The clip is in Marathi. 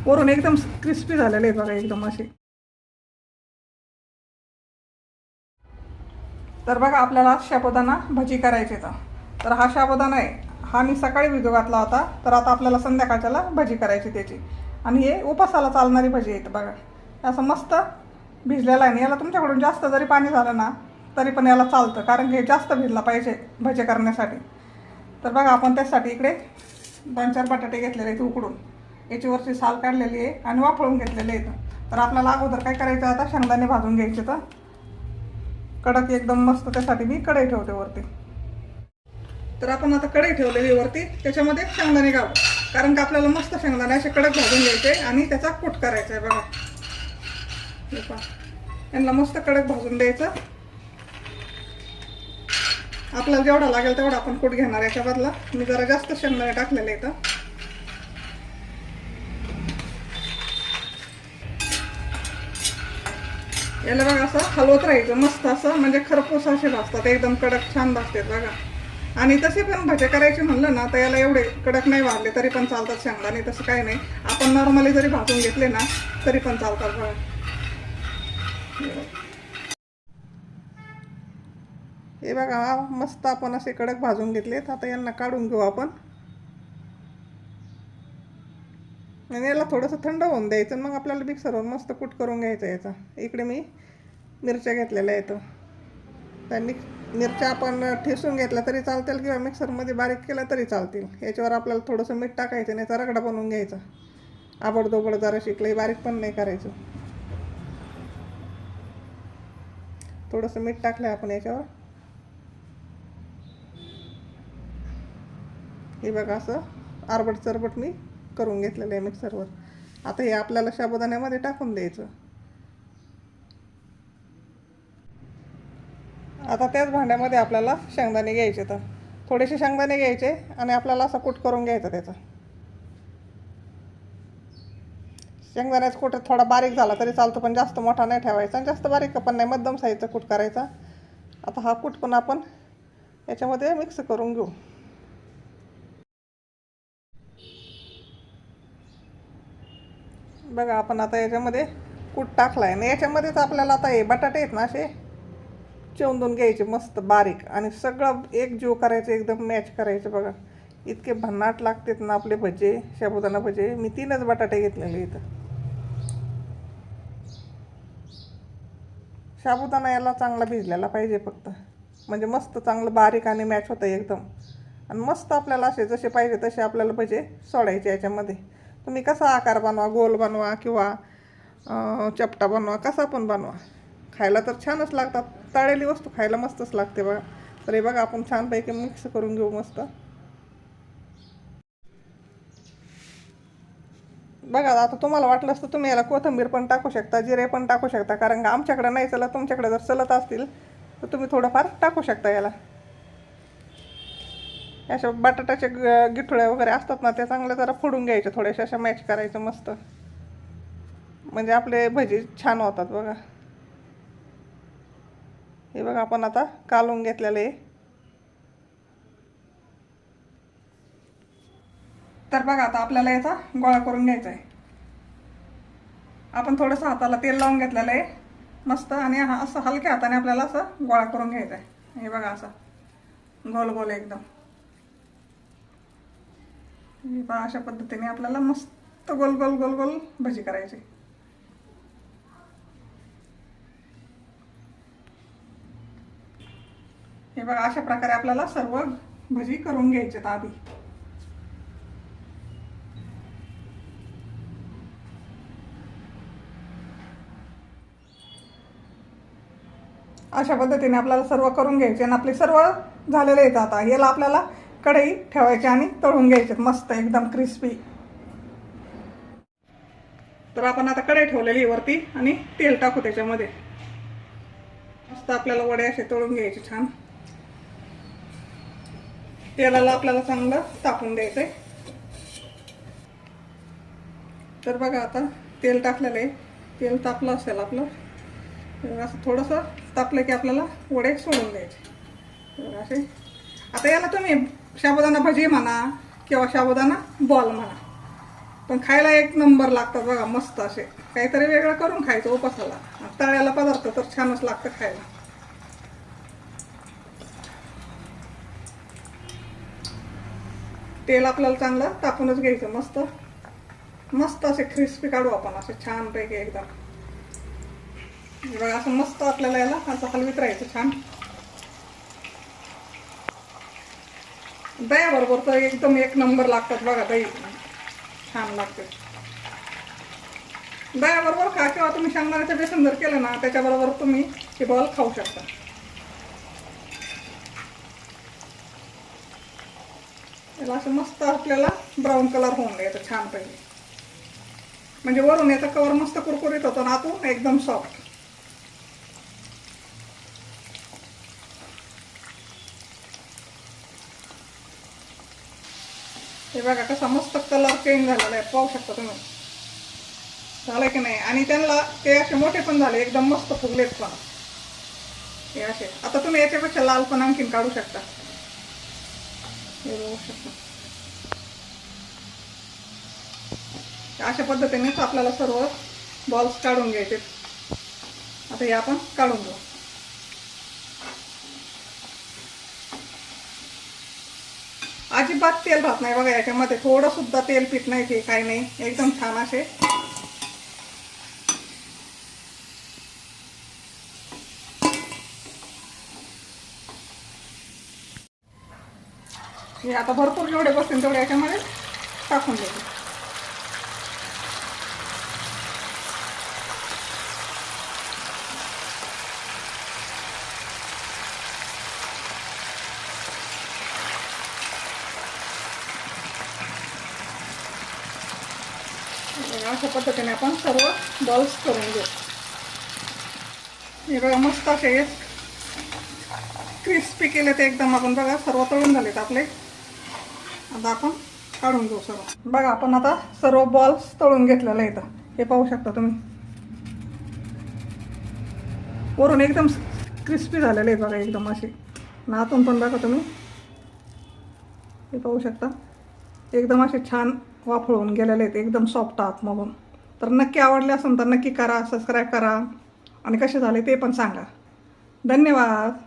वरून एकदम क्रिस्पी झालेले आहेत बघा एकदम असे. तर बघा आपल्याला साबुदाणा भजी करायची तर हा साबुदाणा आहे, हा मी सकाळी भिजू घातला होता. तर आता आपल्याला संध्याकाळच्याला भजी करायची त्याची. आणि हे उपासाला चालणारी भजी आहेत बघा. असं मस्त भिजलेला आहे. याला तुमच्याकडून जास्त जरी पाणी झालं ना तरी पण याला चालतं, कारण हे जास्त भिजला पाहिजे भजी करण्यासाठी. तर बघा आपण त्यासाठी इकडे 2-4 बटाटे घेतलेले आहेत उकडून, याच्यावरची साल काढलेली आहे आणि वाफळून घेतलेले आहेत. तर आपल्याला अगोदर काय करायचं, आता शेंगदाणे भाजून घ्यायचे तर कडक एकदम मस्त. त्यासाठी मी कढई ठेवते वरती. तर आपण आता कढई ठेवलेली वरती, त्याच्यामध्ये शेंगदाणे घालू, कारण का आपल्याला मस्त शेंगदाणे असे कडक भाजून घ्यायचे आणि त्याचा कूट करायचा आहे बघा. हे पहा, यांना मस्त कडक भाजून द्यायचं. आपल्याला जेवढा लागेल तेवढा आपण कूट घेणार. याच्या बदला मी जरा जास्त शेंगदाणे टाकलेले आहेत. याला बघा असं हलवत राहायचं मस्त असं, म्हणजे खरपूस असे भाजतात एकदम कडक छान भाजतात बघा. आणि तसे पण भजे करायचे म्हणलं ना तर याला एवढे कडक नाही भाजले तरी पण चालतात शेंगदाणे, तसं काही नाही. आपण नॉर्मली जरी भाजून घेतले ना तरी पण चालतात बघा. हे बघा मस्त आपण असे कडक भाजून घेतलेत. आता यांना काढून घेऊ आपण आणि याला थोडंसं थंड होऊन द्यायचं. मग आपल्याला मिक्सरवर मस्त कूट करून घ्यायचा याचा. इकडे मी मिरच्या घेतलेल्या आहेत. त्या मिरच्या आपण ठेसून घेतल्या तरी चालतील किंवा मिक्सरमध्ये बारीक केला तरी चालतील. याच्यावर आपल्याला थोडंसं मीठ टाकायचं आणि याचा रगडा बनवून घ्यायचा. आबडधोबड जरा शिकलं, बारीक पण नाही करायचं. थोडंसं मीठ टाकलं आपण याच्यावर. हे बघा असं आरबट चरबट मी करून घेतलेलं आहे मिक्सरवर. आता हे आपल्याला साबुदाण्यामध्ये टाकून द्यायचं. आता त्याच भांड्यामध्ये आपल्याला शेंगदाणे घ्यायचे. तर थोडेसे शेंगदाणे घ्यायचे आणि आपल्याला असा कूट करून घ्यायचा त्याचा. शेंगदाण्याचा कूट थोडा बारीक झाला तरी चालतो, पण जास्त मोठा नाही ठेवायचा आणि जास्त बारीक पण नाही, मध्यम साईजचा कूट करायचा. आता हा कूट पण आपण याच्यामध्ये मिक्स करून घेऊ. बघा आपण आता याच्यामध्ये कूट टाकला आहे आणि याच्यामध्येच आपल्याला आता हे बटाटे आहेत ना असे चिवून घ्यायचे मस्त बारीक आणि सगळं एक जीव करायचं, एकदम मॅच करायचं. बघा इतके भन्नाट लागतात ना आपले भजे, साबुदाणा भजे. मी 3च बटाटे घेतलेले इथं. साबुदाणा याला चांगला भिजलेला पाहिजे फक्त, म्हणजे मस्त चांगलं बारीक आणि मॅच होतं एकदम. आणि मस्त आपल्याला असे जसे पाहिजे तसे आपल्याला भजे सोडायचे याच्यामध्ये. तुम्ही कसा आकार बनवा, गोल बनवा किंवा चपटा बनवा, कसा पण बनवा, खायला तर छानच लागतात. तळलेली वस्तू खायला मस्तच लागते बघा. तर हे बघा आपण छानपैकी मिक्स करून घेऊ मस्त. बघा आता तुम्हाला वाटलं असतं तुम्ही याला कोथिंबीर पण टाकू शकता, जिरे पण टाकू शकता, कारण का आमच्याकडे नाही चलत. तुमच्याकडे जर चलत असतील तर तुम्ही थोडंफार टाकू शकता याला. अशा बटाट्याचे गिठोळ्या वगैरे असतात ना, त्या चांगल्या जरा फोडून घ्यायच्या, थोड्याशा अशा मॅच करायचं मस्त, म्हणजे आपले भजी छान होतात बघा. हे बघा आपण आता कालवून घेतलेलं आहे. तर बघा आता आपल्याला याचा गोळा करून घ्यायचा आहे. आपण थोडंसं हाताला तेल लावून घेतलेलं आहे मस्त, आणि असं हलक्या हाताने आपल्याला असं गोळा करून घ्यायचा आहे. हे बघा असं गोल गोल एकदम. हे बघा अशा पद्धतीने आपल्याला मस्त गोल गोल गोल गोल भजी करायची. हे बघा अशा प्रकारे आपल्याला सर्व भजी करून घ्यायचे आधी. अशा पद्धतीने आपल्याला सर्व करून घ्यायचे आणि आपले सर्व झालेले आहेत. आता याला आपल्याला कढई ठेवायची आणि तळून घ्यायचे मस्त एकदम क्रिस्पी. तर आपण आता कढई ठेवलेली वरती आणि तेल टाकू त्याच्यामध्ये. मस्त आपल्याला वडे असे तळून घ्यायचे छान. तेलाला आपल्याला चांगलं तापून द्यायचंय. तर बघा आता तेल टाकलेलं आहे. तेल तापलं असेल आपलं, असं थोडंसं तापलं की आपल्याला वडे सोडून द्यायचे असे. आता याला तुम्ही साबुदाणा भजी म्हणा किंवा साबुदाणा बॉल म्हणा, पण खायला एक नंबर लागतात बघा, मस्त असे. काहीतरी वेगळं करून खायचं उपासाला. तळ्याला पदार्थ तर छानच लागतं खायला. तेल आपल्याला चांगलं तापूनच घ्यायचं. मस्त मस्त असे क्रिस्पी काढू आपण, असे छानपैकी एकदम. बघा असं मस्त आपल्याला याला असं हलवीत राहायचं छान. दह्याबरोबर तर एकदम एक नंबर लागतात बघा. दही छान लागते. दह्याबरोबर खा किंवा तुम्ही शेंगदाण्याचं बेसन जर केलं ना त्याच्याबरोबर तुम्ही हे बॉल खाऊ शकता. याला असं मस्त आपल्याला ब्राऊन कलर होऊन द्यायचं छानपैकी. म्हणजे वरून याचा कवर मस्त कुरकुरीत होतो ना, आतून एकदम सॉफ्ट. हे बघा कसा मस्त कलर चेंज झालेला आहे, पाहू शकता तुम्ही. झालं की नाही. आणि त्यांना ते असे मोठे पण झाले, एकदम मस्त फुगलेत पण हे असे. आता तुम्ही याच्यापेक्षा लाल पण आणखीन काढू शकता. हे बघू शकता. अशा पद्धतीनेच आपल्याला सर्व बॉल्स काढून घ्यायचे. आता हे आपण काढून घेऊ. अजिबात तेल राहत नाही बघा याच्यामध्ये, थोडं सुद्धा तेल पीत नाही ते, काही नाही. एकदम छान असे. हे आता भरपूर जेवढे बसतील तेवढे याच्यामध्ये टाकून देते. अशा पद्धतीने आपण सर्व बॉल्स करून घेऊ. हे बघा मस्त असे क्रिस्पी केले ते एकदम. आपण बघा सर्व तळून झालेत आपले. आता आपण काढून घेऊ सर्व. बघा आपण आता सर्व बॉल्स तळून घेतलेले आहेत. हे पाहू शकता तुम्ही. वरून एकदम क्रिस्पी झालेले आहेत बघा एकदम असे. आतून पण बघा तुम्ही, हे पाहू शकता. एकदम असे छान वाफळून गेलेले आहेत, एकदम सॉफ्ट आतमधून. तर नक्की आवडले असेल तर नक्की करा, सबस्क्राईब करा आणि कसे झाले ते पण सांगा. धन्यवाद.